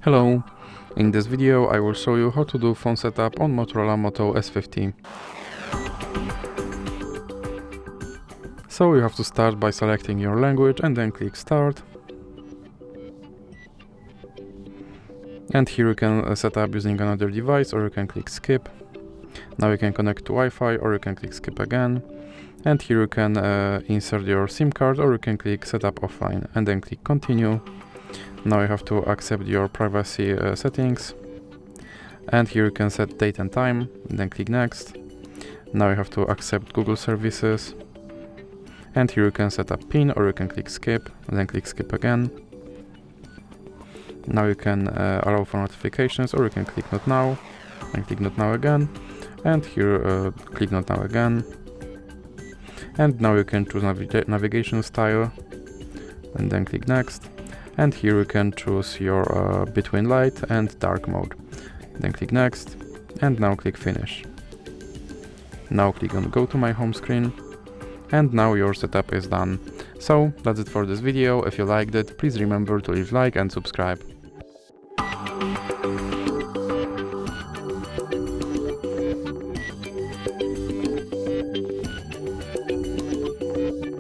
Hello! In this video I will show you how to do phone setup on Motorola Moto S50. So you have to start by selecting your language and then click Start. And here you can set up using another device, or you can click Skip. Now you can connect to Wi-Fi, or you can click Skip again. And here you can insert your SIM card, or you can click Setup Offline and then click Continue. Now you have to accept your privacy settings, and here you can set date and time, and then click Next. Now you have to accept Google services, and here you can set up PIN, or you can click Skip and then click Skip again. Now you can allow for notifications, or you can click Not Now and click Not Now again, and here click Not Now again. And now you can choose navigation style and then click Next. And here you can choose your between light and dark mode. Then click Next, and now click Finish. Now click on Go to my home screen, and now your setup is done. So that's it for this video. If you liked it, please remember to leave like and subscribe.